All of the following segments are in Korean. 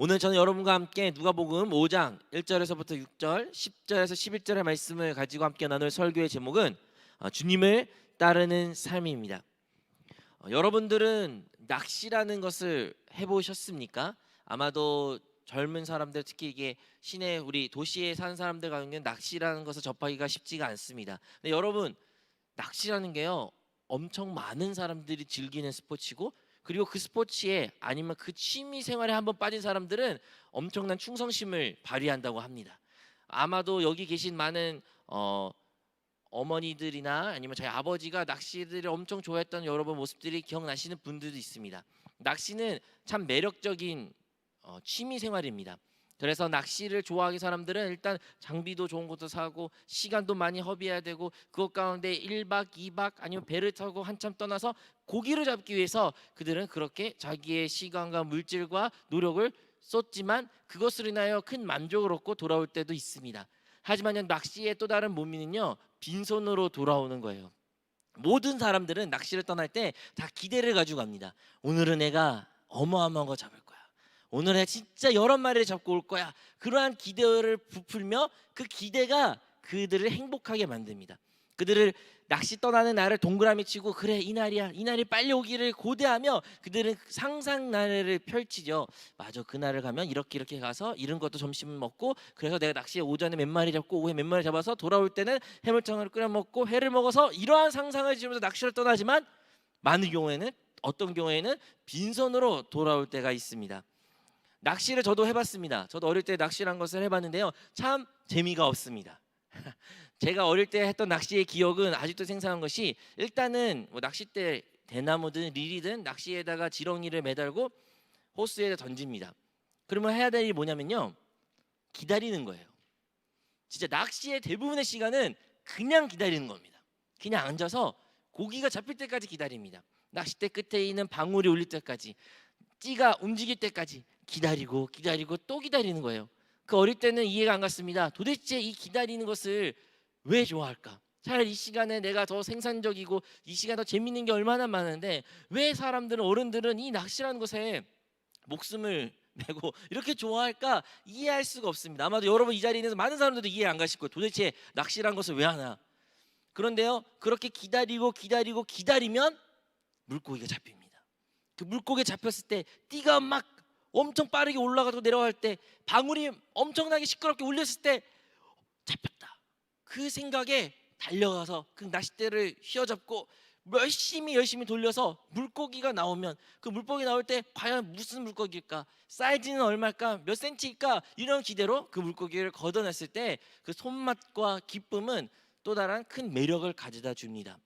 오늘 저는 여러분과 함께 누가복음 5장 1절에서부터 6절, 10절에서 11절의 말씀을 가지고 함께 나눌 설교의 제목은 주님을 따르는 삶입니다. 여러분들은 낚시라는 것을 해보셨습니까? 아마도 젊은 사람들, 특히 이게 시내 우리 도시에 사는 사람들 같은 경우는 낚시라는 것을 접하기가 쉽지가 않습니다. 근데 여러분, 낚시라는 게요, 엄청 많은 사람들이 즐기는 스포츠고, 그리고 그 스포츠에 아니면 그 취미 생활에 한번 빠진 사람들은 엄청난 충성심을 발휘한다고 합니다. 아마도 여기 계신 많은 어머니들이나 아니면 저희 아버지가 낚시를 엄청 좋아했던 여러분 모습들이 기억나시는 분들도 있습니다. 낚시는 참 매력적인 취미 생활입니다. 그래서 낚시를 좋아하는 사람들은 일단 장비도 좋은 것도 사고 시간도 많이 허비해야 되고 그것 가운데 1박 2박 아니면 배를 타고 한참 떠나서 고기를 잡기 위해서 그들은 그렇게 자기의 시간과 물질과 노력을 썼지만 그것으로 인하여 큰 만족을 얻고 돌아올 때도 있습니다. 하지만 낚시의 또 다른 묘미는요, 빈손으로 돌아오는 거예요. 모든 사람들은 낚시를 떠날 때 다 기대를 가지고 갑니다. 오늘은 내가 어마어마한 거 잡을 거야. 오늘 내가 진짜 여러 마리를 잡고 올 거야. 그러한 기대를 부풀며 그 기대가 그들을 행복하게 만듭니다. 그들을 낚시 떠나는 날을 동그라미 치고 그래 이날이야, 이날이 빨리 오기를 고대하며 그들은 상상 나래를 펼치죠. 맞아, 그날을 가면 이렇게 이렇게 가서 이런 것도 점심을 먹고, 그래서 내가 낚시에 오전에 몇 마리 잡고 오후에 몇 마리 잡아서 돌아올 때는 해물탕을 끓여 먹고 회를 먹어서 이러한 상상을 지으면서 낚시를 떠나지만 많은 경우에는, 어떤 경우에는 빈손으로 돌아올 때가 있습니다. 낚시를 저도 해봤습니다. 저도 어릴 때 낚시란 것을 해봤는데요, 참 재미가 없습니다. 제가 어릴 때 했던 낚시의 기억은 아직도 생생한 것이, 일단은 뭐 낚싯대 대나무든 릴이든 낚시에다가 지렁이를 매달고 호스에다 던집니다. 그러면 해야 될 일이 뭐냐면요, 기다리는 거예요. 진짜 낚시의 대부분의 시간은 그냥 기다리는 겁니다. 그냥 앉아서 고기가 잡힐 때까지 기다립니다. 낚싯대 끝에 있는 방울이 울릴 때까지, 찌가 움직일 때까지 기다리고 기다리고 또 기다리는 거예요. 그 어릴 때는 이해가 안 갔습니다. 도대체 이 기다리는 것을 왜 좋아할까? 차라리 이 시간에 내가 더 생산적이고 이 시간에 더 재밌는 게 얼마나 많은데 왜 사람들은, 어른들은 이 낚시라는 것에 목숨을 메고 이렇게 좋아할까? 이해할 수가 없습니다. 아마도 여러분 이 자리에 있는 많은 사람들도 이해 안 가실 거예요. 도대체 낚시라는 것을 왜 하나? 그런데요, 그렇게 기다리고 기다리고 기다리면 물고기가 잡힙니다. 그 물고기에 잡혔을 때 띠가 막 엄청 빠르게 올라가고 내려갈 때, 방울이 엄청나게 시끄럽게 울렸을 때 잡혔다, 그 생각에 달려가서 그 낚싯대를 휘어잡고 열심히 돌려서 물고기가 나오면, 그 물고기 나올 때 과연 무슨 물고기일까, 사이즈는 얼마일까, 몇 센치일까, 이런 기대로 그 물고기를 걷어냈을 때 그 손맛과 기쁨은 또 다른 큰 매력을 가져다 줍니다.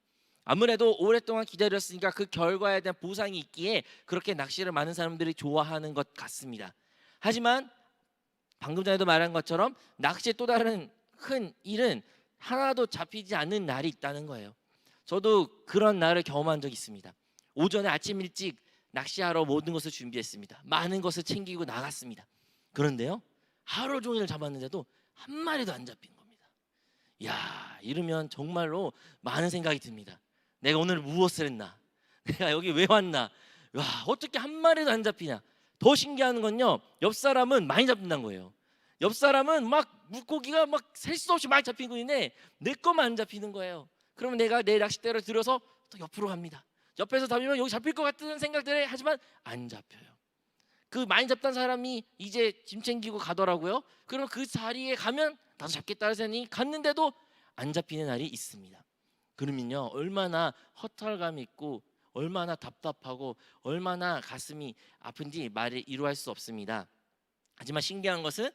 아무래도 오랫동안 기다렸으니까 그 결과에 대한 보상이 있기에 그렇게 낚시를 많은 사람들이 좋아하는 것 같습니다. 하지만 방금 전에도 말한 것처럼 낚시의 또 다른 큰 일은 하나도 잡히지 않는 날이 있다는 거예요. 저도 그런 날을 경험한 적이 있습니다. 오전에 아침 일찍 낚시하러 모든 것을 준비했습니다. 많은 것을 챙기고 나갔습니다. 그런데요, 하루 종일 잡았는데도 한 마리도 안 잡힌 겁니다. 야, 이러면 정말로 많은 생각이 듭니다. 내가 오늘 무엇을 했나? 내가 여기 왜 왔나? 와, 어떻게 한 마리도 안 잡히냐? 더 신기한 건요, 옆 사람은 많이 잡힌다는 거예요. 옆 사람은 막 물고기가 막 셀 수 없이 많이 잡히고 있는데 내 것만 안 잡히는 거예요. 그러면 내가 내 낚싯대를 들어서 또 옆으로 갑니다. 옆에서 잡으면 여기 잡힐 것 같은 생각들을 하지만 안 잡혀요. 그 많이 잡던 사람이 이제 짐 챙기고 가더라고요. 그럼 그 자리에 가면 나도 잡겠다 하더니 갔는데도 안 잡히는 날이 있습니다. 그러면요, 얼마나 허탈감이 있고 얼마나 답답하고 얼마나 가슴이 아픈지 말을 이루할 수 없습니다. 하지만 신기한 것은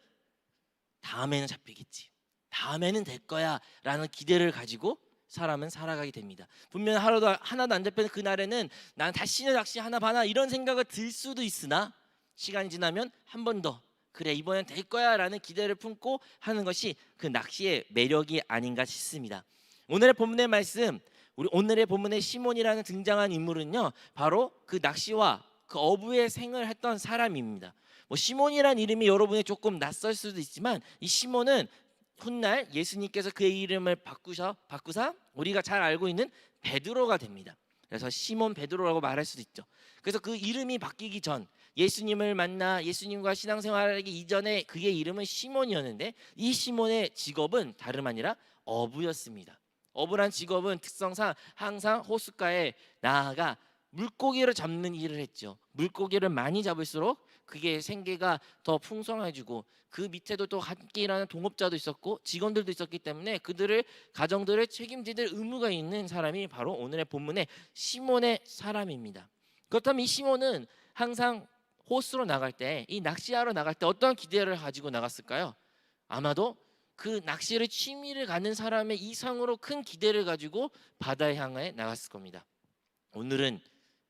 다음에는 잡히겠지, 다음에는 될 거야 라는 기대를 가지고 사람은 살아가게 됩니다. 분명 하나도 안 잡히는 그날에는 난 다시는 낚시 하나 봐나 이런 생각이 들 수도 있으나, 시간이 지나면 한 번 더 그래 이번엔 될 거야 라는 기대를 품고 하는 것이 그 낚시의 매력이 아닌가 싶습니다. 오늘의 본문의 말씀, 우리 오늘의 본문의 시몬이라는 등장한 인물은요, 바로 그 낚시와 그 어부의 생을 했던 사람입니다. 뭐 시몬이라는 이름이 여러분이 조금 낯설 수도 있지만, 이 시몬은 훗날 예수님께서 그의 이름을 바꾸사 우리가 잘 알고 있는 베드로가 됩니다. 그래서 시몬 베드로라고 말할 수도 있죠. 그래서 그 이름이 바뀌기 전 예수님을 만나 예수님과 신앙생활하기 이전에 그의 이름은 시몬이었는데 이 시몬의 직업은 다름 아니라 어부였습니다. 어부란 직업은 특성상 항상 호숫가에 나아가 물고기를 잡는 일을 했죠. 물고기를 많이 잡을수록 그게 생계가 더 풍성해지고 그 밑에도 또 함께 일하는 동업자도 있었고 직원들도 있었기 때문에 그들을 가정들을 책임질 의무가 있는 사람이 바로 오늘의 본문의 시몬의 사람입니다. 그렇다면 이 시몬은 항상 호수로 나갈 때, 이 낚시하러 나갈 때 어떤 기대를 가지고 나갔을까요? 아마도 그 낚시를 취미를 갖는 사람의 이상으로 큰 기대를 가지고 바다에 향해 나갔을 겁니다. 오늘은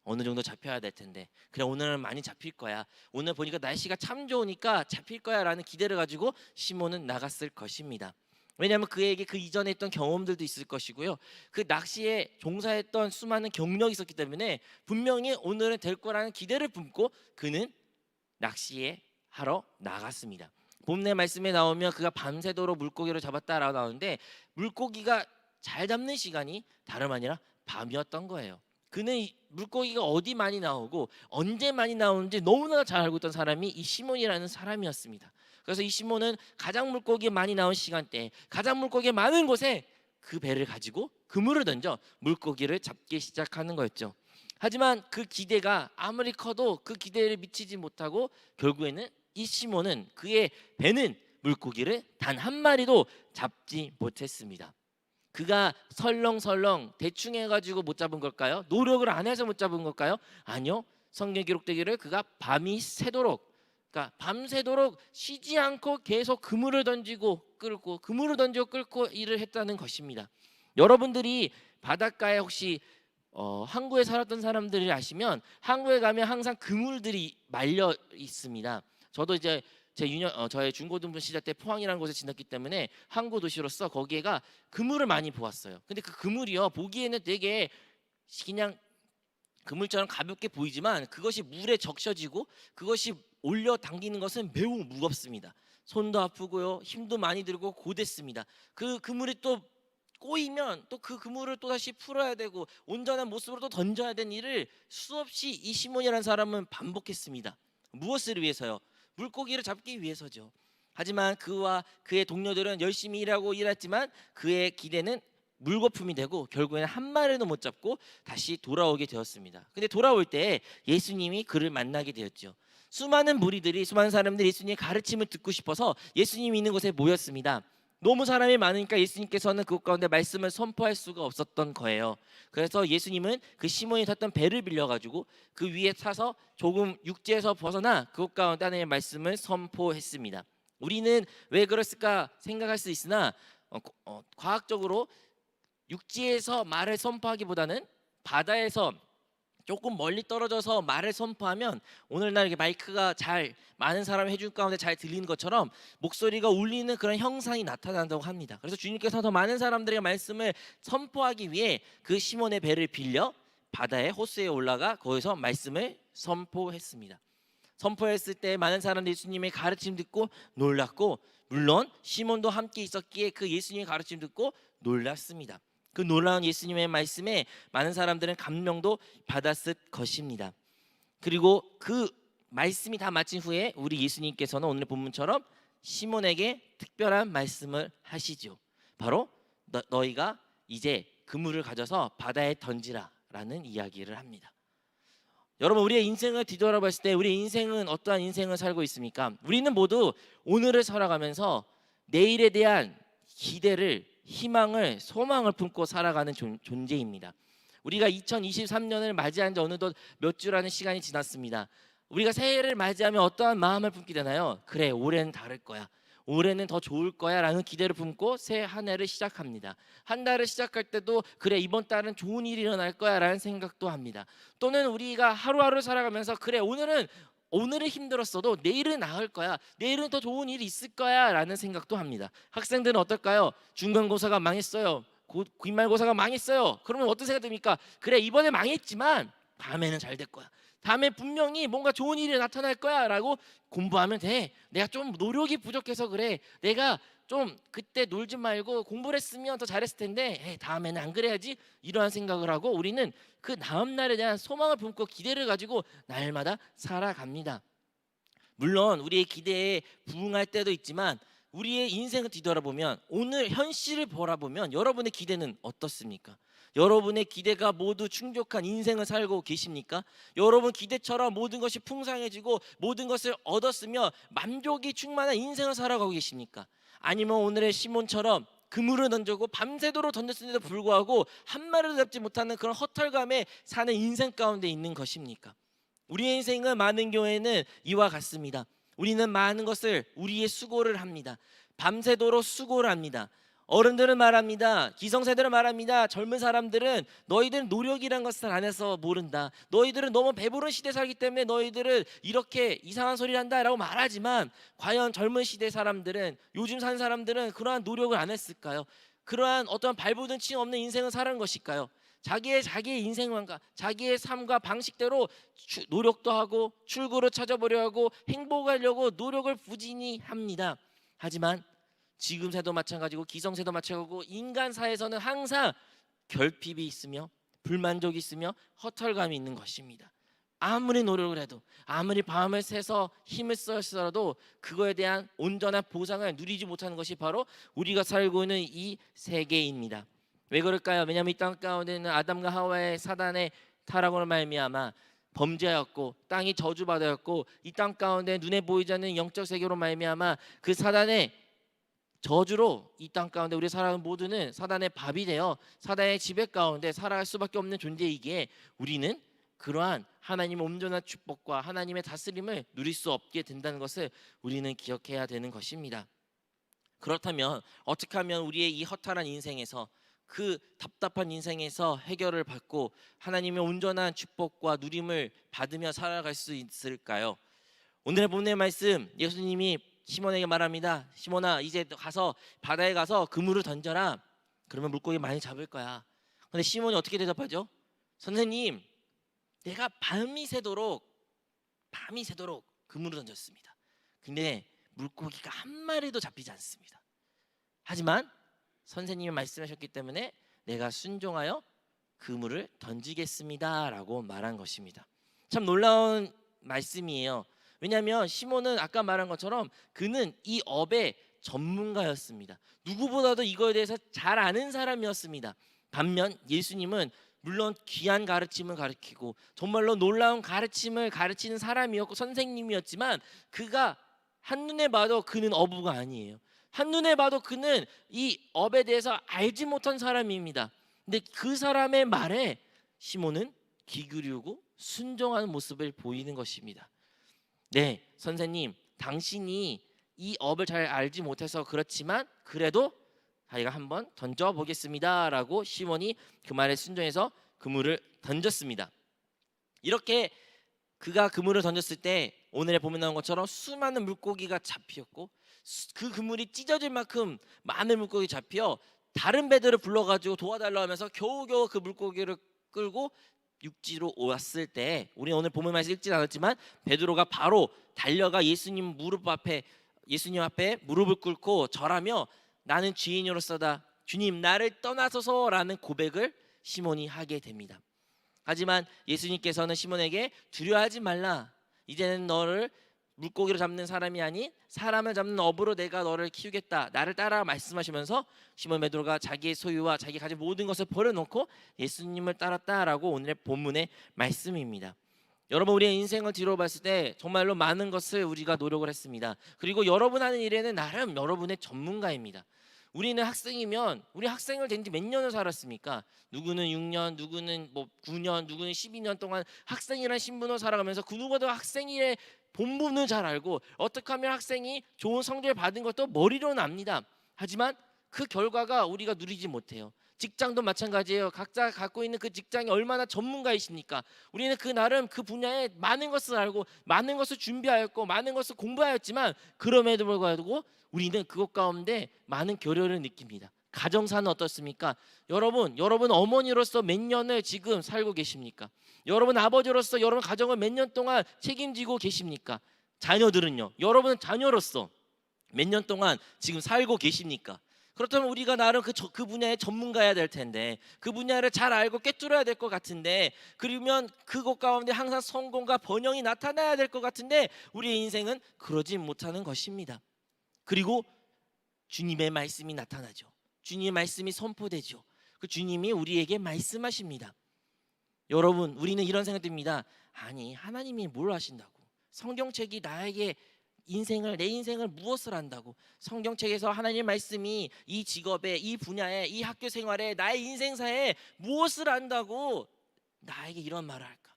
어느 정도 잡혀야 될 텐데, 그래 오늘은 많이 잡힐 거야, 오늘 보니까 날씨가 참 좋으니까 잡힐 거야 라는 기대를 가지고 시몬은 나갔을 것입니다. 왜냐하면 그에게 그 이전에 했던 경험들도 있을 것이고요, 그 낚시에 종사했던 수많은 경력이 있었기 때문에 분명히 오늘은 될 거라는 기대를 품고 그는 낚시에 하러 나갔습니다. 본문의 말씀에 나오면 그가 밤새도록 물고기를 잡았다라고 나오는데, 물고기가 잘 잡는 시간이 다름 아니라 밤이었던 거예요. 그는 물고기가 어디 많이 나오고 언제 많이 나오는지 너무나 잘 알고 있던 사람이 이 시몬이라는 사람이었습니다. 그래서 이 시몬은 가장 물고기 많이 나온 시간대에 가장 물고기 많은 곳에 그 배를 가지고 그물을 던져 물고기를 잡기 시작하는 거였죠. 하지만 그 기대가 아무리 커도 그 기대를 미치지 못하고 결국에는 이 시몬은 그의 배는 물고기를 단 한 마리도 잡지 못했습니다. 그가 설렁설렁 대충 해가지고 못 잡은 걸까요? 노력을 안 해서 못 잡은 걸까요? 아니요. 성경에 기록되기를 그가 밤이 새도록, 그러니까 밤새도록 쉬지 않고 계속 그물을 던지고 끌고 그물을 던지고 끌고 일을 했다는 것입니다. 여러분들이 바닷가에 혹시 항구에 살았던 사람들이 아시면 항구에 가면 항상 그물들이 말려 있습니다. 저도 이제 저의 중고등부 시절 때 포항이라는 곳에 지냈기 때문에 항구 도시로서 거기에가 그물을 많이 보았어요. 근데 그 그물이요, 보기에는 되게 그냥 그물처럼 가볍게 보이지만 그것이 물에 적셔지고 그것이 올려 당기는 것은 매우 무겁습니다. 손도 아프고요, 힘도 많이 들고 고됐습니다. 그 그물이 또 꼬이면 또 그 그물을 또 다시 풀어야 되고 온전한 모습으로 또 던져야 되는 일을 수없이 이 시몬이라는 사람은 반복했습니다. 무엇을 위해서요? 물고기를 잡기 위해서죠. 하지만 그와 그의 동료들은 열심히 일하고 일했지만 그의 기대는 물거품이 되고 결국에는 한 마리도 못 잡고 다시 돌아오게 되었습니다. 근데 돌아올 때 예수님이 그를 만나게 되었죠. 수많은 무리들이, 수많은 사람들이 예수님의 가르침을 듣고 싶어서 예수님이 있는 곳에 모였습니다. 너무 사람이 많으니까 예수님께서는 그곳 가운데 말씀을 선포할 수가 없었던 거예요. 그래서 예수님은 그 시몬이 탔던 배를 빌려가지고 그 위에 타서 조금 육지에서 벗어나 그곳 가운데 하나님의 말씀을 선포했습니다. 우리는 왜 그랬을까 생각할 수 있으나 과학적으로 육지에서 말을 선포하기보다는 바다에서 조금 멀리 떨어져서 말을 선포하면 오늘날 이렇게 마이크가 잘 많은 사람이 해줄 가운데 잘 들리는 것처럼 목소리가 울리는 그런 형상이 나타난다고 합니다. 그래서 주님께서 더 많은 사람들에게 말씀을 선포하기 위해 그 시몬의 배를 빌려 바다의 호수에 올라가 거기서 말씀을 선포했습니다. 선포했을 때 많은 사람들이 예수님의 가르침 듣고 놀랐고, 물론 시몬도 함께 있었기에 그 예수님의 가르침 듣고 놀랐습니다. 그 놀라운 예수님의 말씀에 많은 사람들은 감명도 받았을 것입니다. 그리고 그 말씀이 다 마친 후에 우리 예수님께서는 오늘 본문처럼 시몬에게 특별한 말씀을 하시죠. 바로 너희가 이제 그물을 가져서 바다에 던지라 라는 이야기를 합니다. 여러분, 우리의 인생을 뒤돌아봤을 때 우리의 인생은 어떠한 인생을 살고 있습니까? 우리는 모두 오늘을 살아가면서 내일에 대한 기대를, 희망을, 소망을 품고 살아가는 존재입니다. 우리가 2023년을 맞이한 지 어느덧 몇 주라는 시간이 지났습니다. 우리가 새해를 맞이하면 어떠한 마음을 품게 되나요? 그래, 올해는 다를 거야, 올해는 더 좋을 거야 라는 기대를 품고 새 한 해를 시작합니다. 한 달을 시작할 때도 그래, 이번 달은 좋은 일이 일어날 거야 라는 생각도 합니다. 또는 우리가 하루하루 살아가면서 그래, 오늘은 힘들었어도 내일은 나을 거야, 내일은 더 좋은 일이 있을 거야 라는 생각도 합니다. 학생들은 어떨까요? 중간고사가 망했어요, 기말고사가 망했어요. 그러면 어떤 생각 듭니까? 그래, 이번에 망했지만 다음에는 잘 될 거야, 다음에 분명히 뭔가 좋은 일이 나타날 거야라고 공부하면 돼. 내가 좀 노력이 부족해서 그래. 내가 좀 그때 놀지 말고 공부를 했으면 더 잘했을 텐데 다음에는 안 그래야지. 이러한 생각을 하고 우리는 그 다음 날에 대한 소망을 품고 기대를 가지고 날마다 살아갑니다. 물론 우리의 기대에 부응할 때도 있지만 우리의 인생을 뒤돌아보면 오늘 현실을 바라보면 여러분의 기대는 어떻습니까? 여러분의 기대가 모두 충족한 인생을 살고 계십니까? 여러분 기대처럼 모든 것이 풍성해지고 모든 것을 얻었으며 만족이 충만한 인생을 살아가고 계십니까? 아니면 오늘의 시몬처럼 그물을 던지고 밤새도록 던졌음에도 불구하고 한 마리도 잡지 못하는 그런 허탈감에 사는 인생 가운데 있는 것입니까? 우리의 인생은 많은 경우에는 이와 같습니다. 우리는 많은 것을 우리의 수고를 합니다. 밤새도록 수고를 합니다. 어른들은 말합니다. 기성세대는 말합니다. 젊은 사람들은 너희들은 노력이란 것을 안 해서 모른다. 너희들은 너무 배부른 시대 살기 때문에 너희들은 이렇게 이상한 소리를 한다라고 말하지만 과연 젊은 시대 사람들은 요즘 사는 사람들은 그러한 노력을 안 했을까요? 그러한 어떤 발부든 칭 없는 인생을 살은 것일까요? 자기의 인생관과 자기의 삶과 방식대로 노력도 하고 출구를 찾아보려 하고 행복하려고 노력을 부진히 합니다. 하지만 지금 세도 마찬가지고 기성세도 마찬가지고 인간사에서는 항상 결핍이 있으며 불만족이 있으며 허탈감이 있는 것입니다. 아무리 노력을 해도 아무리 밤을 새서 힘을 썼더라도 그거에 대한 온전한 보상을 누리지 못하는 것이 바로 우리가 살고 있는 이 세계입니다. 왜 그럴까요? 왜냐하면 이 땅 가운데는 아담과 하와의 사단의 타락으로 말미암아 범죄하였고 땅이 저주받았고 이 땅 가운데 눈에 보이지 않는 영적 세계로 말미암아 그 사단의 저주로 이 땅 가운데 우리 살아가는 모두는 사단의 밥이 되어 사단의 지배 가운데 살아갈 수밖에 없는 존재이기에 우리는 그러한 하나님의 온전한 축복과 하나님의 다스림을 누릴 수 없게 된다는 것을 우리는 기억해야 되는 것입니다. 그렇다면 어떻게 하면 우리의 이 허탈한 인생에서 그 답답한 인생에서 해결을 받고 하나님의 온전한 축복과 누림을 받으며 살아갈 수 있을까요? 오늘의 본문의 말씀 예수님이 시몬에게 말합니다. 시몬아 이제 가서 바다에 가서 그물을 던져라. 그러면 물고기 많이 잡을 거야. 근데 시몬이 어떻게 대답하죠? 선생님 내가 밤이 새도록 그물을 던졌습니다. 근데 물고기가 한 마리도 잡히지 않습니다. 하지만 선생님이 말씀하셨기 때문에 내가 순종하여 그물을 던지겠습니다 라고 말한 것입니다. 참 놀라운 말씀이에요. 왜냐하면 시몬은 아까 말한 것처럼 그는 이 업의 전문가였습니다. 누구보다도 이거에 대해서 잘 아는 사람이었습니다. 반면 예수님은 물론 귀한 가르침을 가르치고 정말로 놀라운 가르침을 가르치는 사람이었고 선생님이었지만 그가 한눈에 봐도 그는 어부가 아니에요. 한눈에 봐도 그는 이 업에 대해서 알지 못한 사람입니다. 근데 그 사람의 말에 시몬은 귀 기울이고 순종하는 모습을 보이는 것입니다. 네, 선생님, 당신이 이 업을 잘 알지 못해서 그렇지만 그래도 자기가 한번 던져보겠습니다 라고 시몬이 그 말에 순종해서 그물을 던졌습니다. 이렇게 그가 그물을 던졌을 때 오늘의 본문에 나온 것처럼 수많은 물고기가 잡히었고 그 그물이 찢어질 만큼 많은 물고기 잡혀 다른 배들을 불러가지고 도와달라고 하면서 겨우겨우 그 물고기를 끌고 육지로 왔을 때 우리 오늘 본문 말씀 읽지 않았지만 베드로가 바로 달려가 예수님 앞에 무릎을 꿇고 절하며 나는 죄인으로서다 주님 나를 떠나소서라는 고백을 시몬이 하게 됩니다. 하지만 예수님께서는 시몬에게 두려워하지 말라. 이제는 너를 물고기로 잡는 사람이 아닌 사람을 잡는 업으로 내가 너를 키우겠다. 나를 따라 말씀하시면서 시몬 베드로가 자기의 소유와 자기 가진 모든 것을 버려놓고 예수님을 따랐다라고 오늘의 본문의 말씀입니다. 여러분 우리의 인생을 뒤로 봤을 때 정말로 많은 것을 우리가 노력을 했습니다. 그리고 여러분 하는 일에는 나름 여러분의 전문가입니다. 우리는 학생이면 우리 학생을 된 지 몇 년을 살았습니까? 누구는 6년, 누구는 9년, 누구는 12년 동안 학생이라는 신분으로 살아가면서 그 누구보다 학생의 본분을 잘 알고 어떻게 하면 학생이 좋은 성적을 받은 것도 머리로는 압니다. 하지만 그 결과가 우리가 누리지 못해요. 직장도 마찬가지예요. 각자 갖고 있는 그 직장이 얼마나 전문가이십니까? 우리는 그 나름 그 분야에 많은 것을 알고 많은 것을 준비하였고 많은 것을 공부하였지만 그럼에도 불구하고 우리는 그것 가운데 많은 결여를 느낍니다. 가정사는 어떻습니까? 여러분 어머니로서 몇 년을 지금 살고 계십니까? 여러분 아버지로서 여러분 가정을 몇 년 동안 책임지고 계십니까? 자녀들은요. 여러분 자녀로서 몇 년 동안 지금 살고 계십니까? 그렇다면 우리가 나름 그 분야의 전문가야 될 텐데, 그 분야를 잘 알고 꿰뚫어야 될 것 같은데, 그러면 그것 가운데 항상 성공과 번영이 나타나야 될 것 같은데 우리의 인생은 그러지 못하는 것입니다. 그리고 주님의 말씀이 나타나죠. 주님의 말씀이 선포되죠. 그 주님이 우리에게 말씀하십니다. 여러분, 우리는 이런 생각 듭니다. 아니, 하나님이 뭘 하신다고? 성경책이 나에게 내 인생을 무엇을 한다고? 성경책에서 하나님의 말씀이 이 직업에, 이 분야에, 이 학교 생활에, 나의 인생사에 무엇을 한다고 나에게 이런 말을 할까?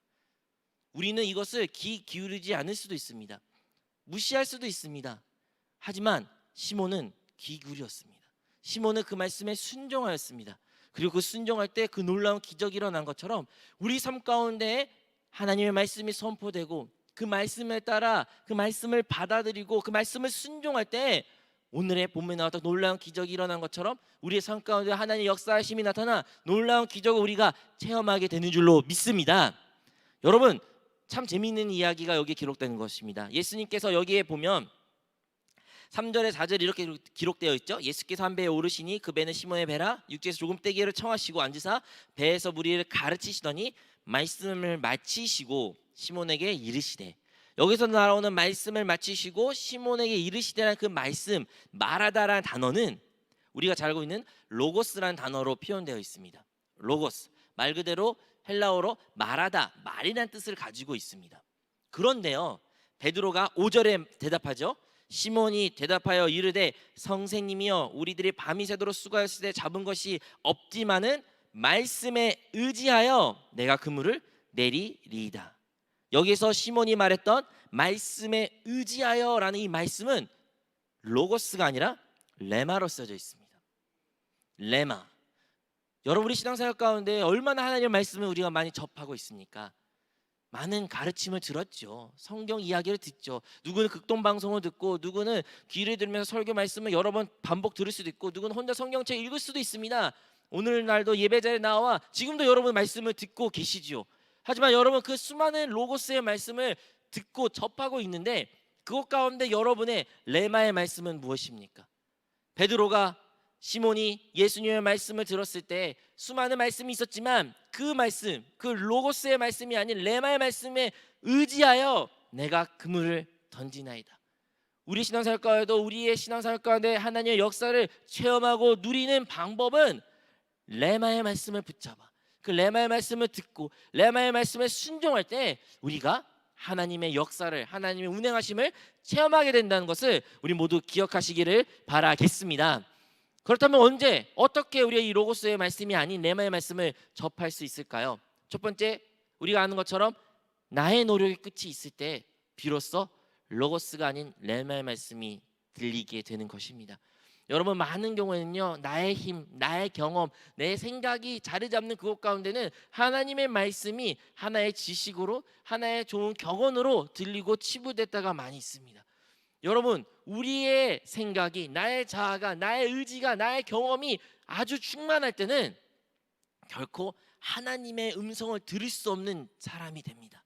우리는 이것을 귀 기울이지 않을 수도 있습니다. 무시할 수도 있습니다. 하지만 시몬은 귀 기울였습니다. 시몬은 그 말씀에 순종하였습니다. 그리고 그 순종할 때 그 놀라운 기적이 일어난 것처럼 우리 삶 가운데 하나님의 말씀이 선포되고 그 말씀에 따라 그 말씀을 받아들이고 그 말씀을 순종할 때 오늘의 본문에 나왔던 놀라운 기적이 일어난 것처럼 우리의 삶 가운데 하나님의 역사하심이 나타나 놀라운 기적을 우리가 체험하게 되는 줄로 믿습니다. 여러분, 참 재미있는 이야기가 여기에 기록되는 것입니다. 예수님께서 여기에 보면 3절에 4절에 이렇게 기록되어 있죠. 예수께서 한 배에 오르시니 그 배는 시몬의 배라. 육지에서 조금 떼기를 청하시고 앉으사 배에서 무리를 가르치시더니 말씀을 마치시고 시몬에게 이르시되, 여기서 나오는 말씀을 마치시고 시몬에게 이르시되라는 그 말씀, 말하다라는 단어는 우리가 잘 알고 있는 로고스라는 단어로 표현되어 있습니다. 로고스, 말 그대로 헬라어로 말하다, 말이라는 뜻을 가지고 있습니다. 그런데요, 베드로가 5절에 대답하죠. 시몬이 대답하여 이르되 선생님이여, 우리들이 밤이 새도록 수고하였을 때 잡은 것이 없지만은 말씀에 의지하여 내가 그물을 내리리이다. 여기서 시몬이 말했던 말씀에 의지하여라는 이 말씀은 로고스가 아니라 레마로 써져 있습니다. 레마. 여러분, 우리 신앙생활 가운데 얼마나 하나님의 말씀을 우리가 많이 접하고 있습니까? 많은 가르침을 들었죠. 성경 이야기를 듣죠. 누구는 극동방송을 듣고, 누구는 귀를 들으면서 설교 말씀을 여러 번 반복 들을 수도 있고, 누구는 혼자 성경책 읽을 수도 있습니다. 오늘날도 예배자리에 나와 지금도 여러분 말씀을 듣고 계시죠. 하지만 여러분, 그 수많은 로고스의 말씀을 듣고 접하고 있는데 그것 가운데 여러분의 레마의 말씀은 무엇입니까? 베드로가, 시몬이 예수님의 말씀을 들었을 때 수많은 말씀이 있었지만 그 말씀, 그 로고스의 말씀이 아닌 레마의 말씀에 의지하여 내가 그물을 던지나이다. 우리 신앙생활 가운데도 우리의 신앙생활 가운데 하나님의 역사를 체험하고 누리는 방법은 레마의 말씀을 붙잡아 그 레마의 말씀을 듣고 레마의 말씀에 순종할 때 우리가 하나님의 역사를, 하나님의 운행하심을 체험하게 된다는 것을 우리 모두 기억하시기를 바라겠습니다. 그렇다면 언제, 어떻게 우리가 이 로고스의 말씀이 아닌 레마의 말씀을 접할 수 있을까요? 첫 번째, 우리가 아는 것처럼 나의 노력의 끝이 있을 때 비로소 로고스가 아닌 레마의 말씀이 들리게 되는 것입니다. 여러분, 많은 경우에는요, 나의 힘, 나의 경험, 내 생각이 자리 잡는 그곳 가운데는 하나님의 말씀이 하나의 지식으로, 하나의 좋은 격언으로 들리고 치부될 때가 많이 있습니다. 여러분, 우리의 생각이, 나의 자아가, 나의 의지가, 나의 경험이 아주 충만할 때는 결코 하나님의 음성을 들을 수 없는 사람이 됩니다.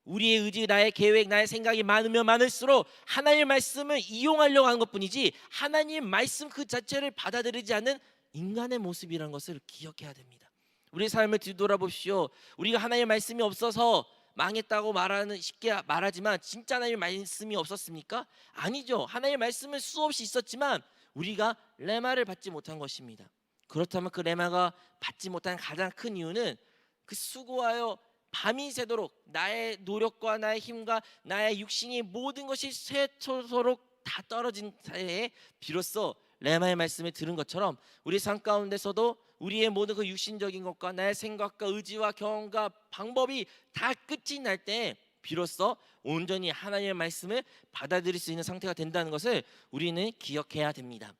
우리의 의지, 나의 계획, 나의 생각이 많으면 많을수록 하나님의 말씀을 이용하려고 하는 것뿐이지 하나님의 말씀 그 자체를 받아들이지 않는 인간의 모습이라는 것을 기억해야 됩니다. 우리의 삶을 뒤돌아보십시오. 우리가 하나님의 말씀이 없어서 망했다고 쉽게 말하지만 진짜 하나님의 말씀이 없었습니까? 아니죠. 하나님의 말씀은 수없이 있었지만 우리가 레마를 받지 못한 것입니다. 그렇다면 그 레마가 받지 못한 가장 큰 이유는 그 수고하여 밤이 새도록 나의 노력과 나의 힘과 나의 육신이 모든 것이 새토록 다 떨어진 때에 비로소 레마의 말씀을 들은 것처럼 우리 삶 가운데서도 우리의 모든 그 육신적인 것과 나의 생각과 의지와 경험과 방법이 다 끝이 날 때 비로소 온전히 하나님의 말씀을 받아들일 수 있는 상태가 된다는 것을 우리는 기억해야 됩니다.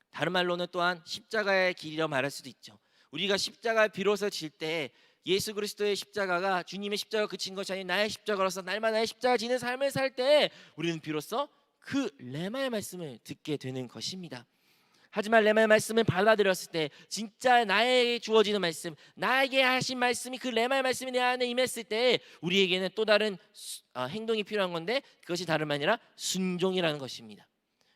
다른 말로는 또한 십자가의 길이라 말할 수도 있죠. 우리가 십자가를 비로소 질 때 예수 그리스도의 십자가가, 주님의 십자가가 그친 것이 아닌 나의 십자가로서 날마다 나의 십자가 지는 삶을 살 때 우리는 비로소 그 레마의 말씀을 듣게 되는 것입니다. 하지만 레마의 말씀을 받아들였을 때 진짜 나에게 주어지는 말씀, 나에게 하신 말씀이 그 레마의 말씀이 내 안에 임했을 때 우리에게는 또 다른 행동이 필요한 건데 그것이 다름 아니라 순종이라는 것입니다.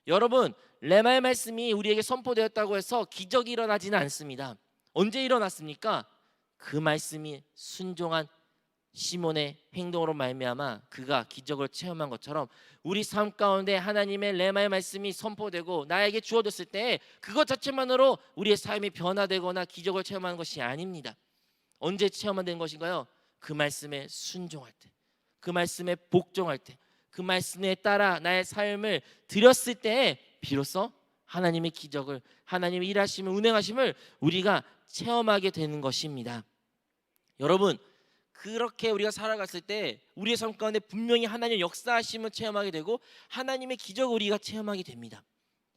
여러분, 레마의 말씀이 우리에게 선포되었다고 해서 기적이 일어나지는 않습니다. 언제 일어났습니까? 그 말씀이 순종한 시몬의 행동으로 말미암아 그가 기적을 체험한 것처럼 우리 삶 가운데 하나님의 레마의 말씀이 선포되고 나에게 주어졌을 때 그것 자체만으로 우리의 삶이 변화되거나 기적을 체험하는 것이 아닙니다. 언제 체험하는 것인가요? 그 말씀에 순종할 때, 그 말씀에 복종할 때, 그 말씀에 따라 나의 삶을 드렸을 때 비로소 하나님의 기적을, 하나님의 일하심을, 운행하심을 우리가 체험하게 되는 것입니다. 여러분, 그렇게 우리가 살아갔을 때 우리의 삶 가운데 분명히 하나님의 역사하심을 체험하게 되고 하나님의 기적을 우리가 체험하게 됩니다.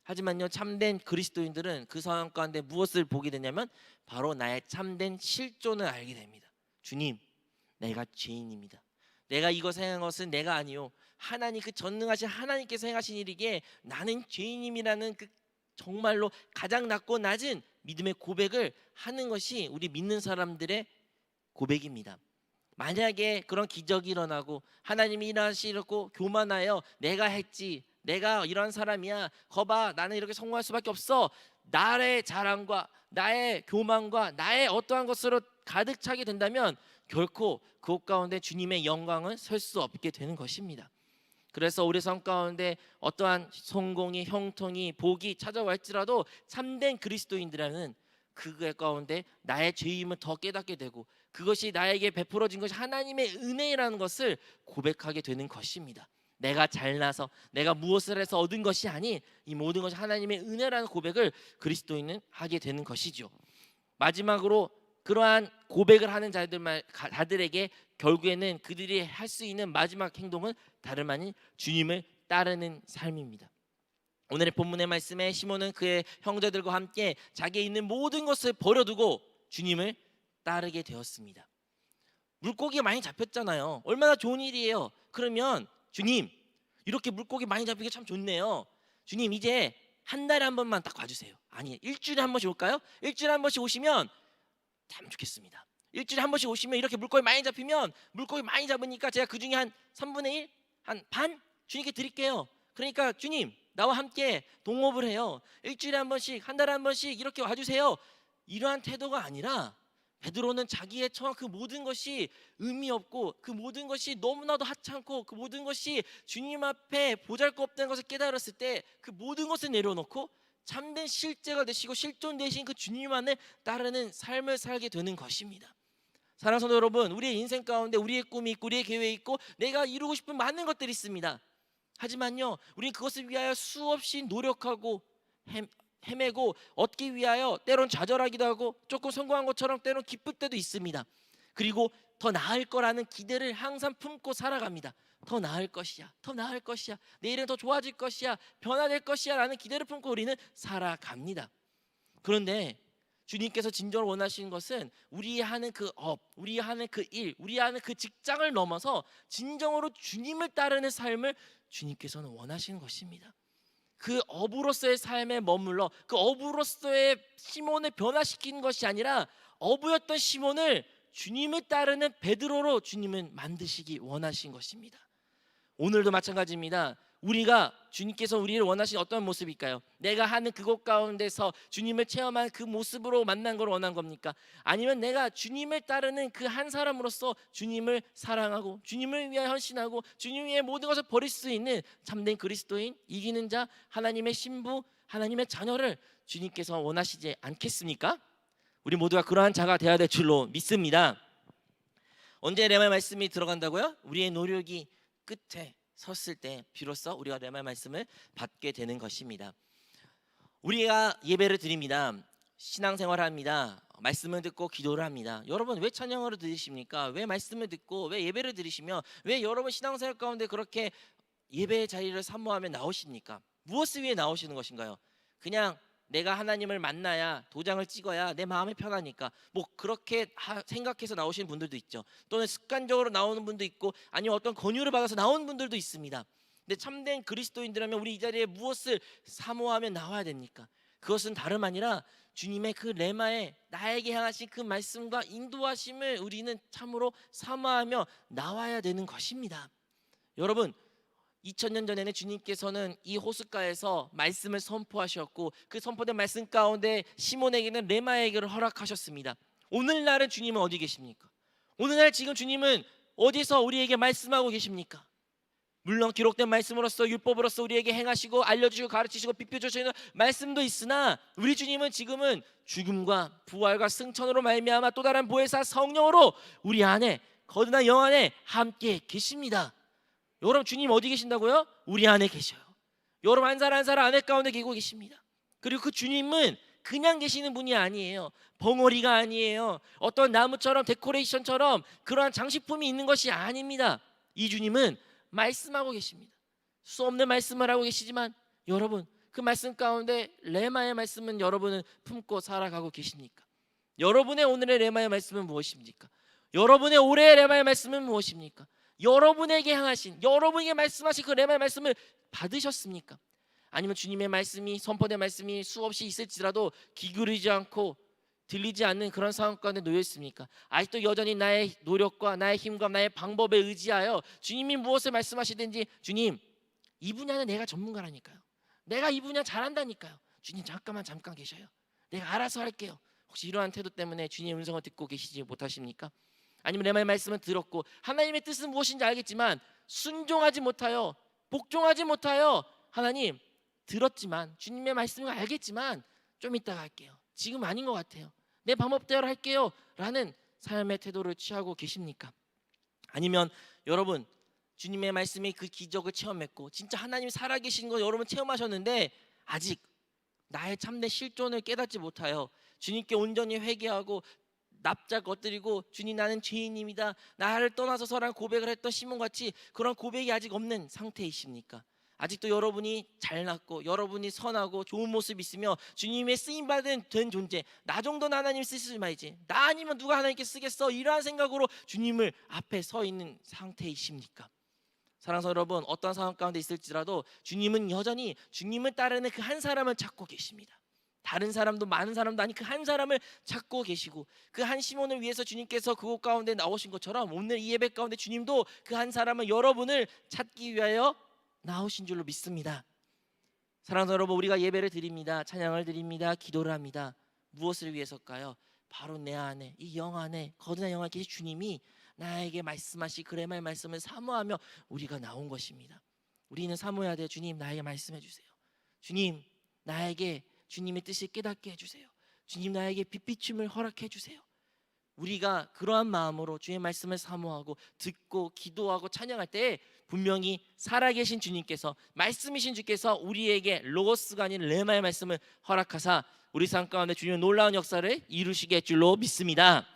하지만요, 참된 그리스도인들은 그 상황 가운데 무엇을 보게 되냐면 바로 나의 참된 실존을 알게 됩니다. 주님, 내가 죄인입니다. 내가 이것을 행한 것은 내가 아니요, 하나님, 그 전능하신 하나님께서 행하신 일이기에 나는 죄인임이라는 그 정말로 가장 낮고 낮은 믿음의 고백을 하는 것이 우리 믿는 사람들의 고백입니다. 만약에 그런 기적이 일어나고 하나님이 일하시려고 교만하여 내가 했지, 내가 이런 사람이야, 거봐 나는 이렇게 성공할 수밖에 없어, 나의 자랑과 나의 교만과 나의 어떠한 것으로 가득 차게 된다면 결코 그곳 가운데 주님의 영광은 설 수 없게 되는 것입니다. 그래서 우리 삶 가운데 어떠한 성공이, 형통이, 복이 찾아갈지라도 참된 그리스도인들은 그 가운데 나의 죄임을 더 깨닫게 되고 그것이 나에게 베풀어진 것이 하나님의 은혜라는 것을 고백하게 되는 것입니다. 내가 잘나서 내가 무엇을 해서 얻은 것이 아닌 이 모든 것이 하나님의 은혜라는 고백을 그리스도인은 하게 되는 것이죠. 마지막으로 그러한 고백을 하는 자들에게 결국에는 그들이 할 수 있는 마지막 행동은 다름 아닌 주님을 따르는 삶입니다. 오늘의 본문의 말씀에 시몬은 그의 형제들과 함께 자기에 있는 모든 것을 버려두고 주님을 따르게 되었습니다. 물고기가 많이 잡혔잖아요. 얼마나 좋은 일이에요. 그러면 주님, 이렇게 물고기 많이 잡히기 참 좋네요. 주님, 이제 한 달에 한 번만 딱 와주세요. 아니, 일주일에 한 번씩 올까요? 일주일에 한 번씩 오시면 참 좋겠습니다. 일주일에 한 번씩 오시면 이렇게 물고기 많이 잡히면, 물고기 많이 잡으니까 제가 그 중에 한 3분의 1, 한 반 주님께 드릴게요. 그러니까 주님, 나와 함께 동업을 해요. 일주일에 한 번씩, 한 달에 한 번씩 이렇게 와주세요. 이러한 태도가 아니라 베드로는 자기의 처한 그 모든 것이 의미 없고 그 모든 것이 너무나도 하찮고 그 모든 것이 주님 앞에 보잘것없다는 것을 깨달았을 때 그 모든 것을 내려놓고 참된 실제가 되시고 실존 되신 그 주님만을 따르는 삶을 살게 되는 것입니다. 사랑하는 성도 여러분, 우리의 인생 가운데 우리의 꿈이 있고 우리의 계획이 있고 내가 이루고 싶은 많은 것들이 있습니다. 하지만요, 우리는 그것을 위하여 수없이 노력하고 헤매고 얻기 위하여 때론 좌절하기도 하고 조금 성공한 것처럼 때론 기쁠 때도 있습니다. 그리고 더 나을 거라는 기대를 항상 품고 살아갑니다. 더 나을 것이야, 더 나을 것이야, 내일은 더 좋아질 것이야, 변화될 것이야 라는 기대를 품고 우리는 살아갑니다. 그런데 주님께서 진정으로 원하시는 것은 우리 하는 그 업, 우리 하는 그 일, 우리 하는 그 직장을 넘어서 진정으로 주님을 따르는 삶을 주님께서는 원하시는 것입니다. 그 업으로서의 삶에 머물러 그 업으로서의 시몬을 변화시키는 것이 아니라 어부였던 시몬을 주님을 따르는 베드로로 주님은 만드시기 원하신 것입니다. 오늘도 마찬가지입니다. 우리가 주님께서 우리를 원하신 어떤 모습일까요? 내가 하는 그곳 가운데서 주님을 체험한 그 모습으로 만난 걸 원한 겁니까? 아니면 내가 주님을 따르는 그 한 사람으로서 주님을 사랑하고 주님을 위하여 헌신하고 주님 위해 모든 것을 버릴 수 있는 참된 그리스도인, 이기는 자, 하나님의 신부, 하나님의 자녀를 주님께서 원하시지 않겠습니까? 우리 모두가 그러한 자가 되어야 될 줄로 믿습니다. 언제 레마의 말씀이 들어간다고요? 우리의 노력이 끝에 섰을 때 비로소 우리가 레마의 말씀을 받게 되는 것입니다. 우리가 예배를 드립니다. 신앙생활을 합니다. 말씀을 듣고 기도를 합니다. 여러분, 왜 찬양을 드리십니까? 왜 말씀을 듣고 왜 예배를 드리시며 왜 여러분 신앙생활 가운데 그렇게 예배의 자리를 사모하며 나오십니까? 무엇을 위해 나오시는 것인가요? 그냥 내가 하나님을 만나야, 도장을 찍어야 내 마음이 편하니까 뭐 그렇게 생각해서 나오시는 분들도 있죠. 또는 습관적으로 나오는 분도 있고 아니면 어떤 권유를 받아서 나오는 분들도 있습니다. 근데 참된 그리스도인들이라면 우리 이 자리에 무엇을 사모하며 나와야 됩니까? 그것은 다름 아니라 주님의 그 레마에 나에게 향하신 그 말씀과 인도하심을 우리는 참으로 사모하며 나와야 되는 것입니다. 여러분, 2000년 전에는 주님께서는 이 호숫가에서 말씀을 선포하셨고 그 선포된 말씀 가운데 시몬에게는 레마에게를 허락하셨습니다. 오늘날은 주님은 어디 계십니까? 오늘날 지금 주님은 어디서 우리에게 말씀하고 계십니까? 물론 기록된 말씀으로서 율법으로서 우리에게 행하시고 알려주시고 가르치시고 비춰주시는 말씀도 있으나 우리 주님은 지금은 죽음과 부활과 승천으로 말미암아 또 다른 보혜사 성령으로 우리 안에 거듭난 영 안에 함께 계십니다. 여러분, 주님 어디 계신다고요? 우리 안에 계셔요. 여러분, 한 사람 한 사람 안에 가운데 계고 계십니다. 그리고 그 주님은 그냥 계시는 분이 아니에요. 벙어리가 아니에요. 어떤 나무처럼 데코레이션처럼 그러한 장식품이 있는 것이 아닙니다. 이 주님은 말씀하고 계십니다. 수 없는 말씀을 하고 계시지만 여러분, 그 말씀 가운데 레마의 말씀은 여러분은 품고 살아가고 계십니까? 여러분의 오늘의 레마의 말씀은 무엇입니까? 여러분의 올해의 레마의 말씀은 무엇입니까? 여러분에게 향하신, 여러분에게 말씀하신 그 레마의 말씀을 받으셨습니까? 아니면 주님의 말씀이, 선포된 말씀이 수없이 있을지라도 기울이지 않고 들리지 않는 그런 상황 가운데 놓여 있습니까? 아직도 여전히 나의 노력과 나의 힘과 나의 방법에 의지하여 주님이 무엇을 말씀하시든지, 주님, 이 분야는 내가 전문가라니까요, 내가 이 분야 잘한다니까요, 주님 잠깐 계셔요, 내가 알아서 할게요. 혹시 이러한 태도 때문에 주님의 음성을 듣고 계시지 못하십니까? 아니면 레마의 말씀은 들었고 하나님의 뜻은 무엇인지 알겠지만 순종하지 못하여, 복종하지 못하여, 하나님 들었지만 주님의 말씀을 알겠지만 좀 이따가 할게요, 지금 아닌 것 같아요, 내 방법대로 할게요 라는 삶의 태도를 취하고 계십니까? 아니면 여러분, 주님의 말씀이 그 기적을 체험했고 진짜 하나님이 살아계신 거 여러분 체험하셨는데 아직 나의 참된 실존을 깨닫지 못하여 주님께 온전히 회개하고 납작 엎드리고 주님, 나는 죄인입니다, 나를 떠나서서라는 고백을 했던 시몬같이 그런 고백이 아직 없는 상태이십니까? 아직도 여러분이 잘났고 여러분이 선하고 좋은 모습이 있으며 주님의 쓰임받은 된 존재, 나 정도는 하나님 쓰시지 말지, 나 아니면 누가 하나님께 쓰겠어, 이러한 생각으로 주님을 앞에 서 있는 상태이십니까? 사랑하는 여러분, 어떤 상황 가운데 있을지라도 주님은 여전히 주님을 따르는 그 한 사람을 찾고 계십니다. 다른 사람도 많은 사람도 아니 그 한 사람을 찾고 계시고 그 한 시몬을 위해서 주님께서 그곳 가운데 나오신 것처럼 오늘 이 예배 가운데 주님도 그 한 사람을, 여러분을 찾기 위하여 나오신 줄로 믿습니다. 사랑하는 여러분, 우리가 예배를 드립니다, 찬양을 드립니다, 기도를 합니다. 무엇을 위해서일까요? 바로 내 안에, 이 영 안에, 거듭난 영 안에 계신 주님이 나에게 말씀하시 그 레마의 말씀을 사모하며 우리가 나온 것입니다. 우리는 사모해야 돼요. 주님, 나에게 말씀해 주세요. 주님, 나에게 주님의 뜻을 깨닫게 해주세요. 주님, 나에게 빛비춤을 허락해 주세요. 우리가 그러한 마음으로 주의 말씀을 사모하고 듣고 기도하고 찬양할 때 분명히 살아계신 주님께서, 말씀이신 주께서 우리에게 로고스가 아닌 레마의 말씀을 허락하사 우리 삶 가운데 주님의 놀라운 역사를 이루시게 할 줄로 믿습니다.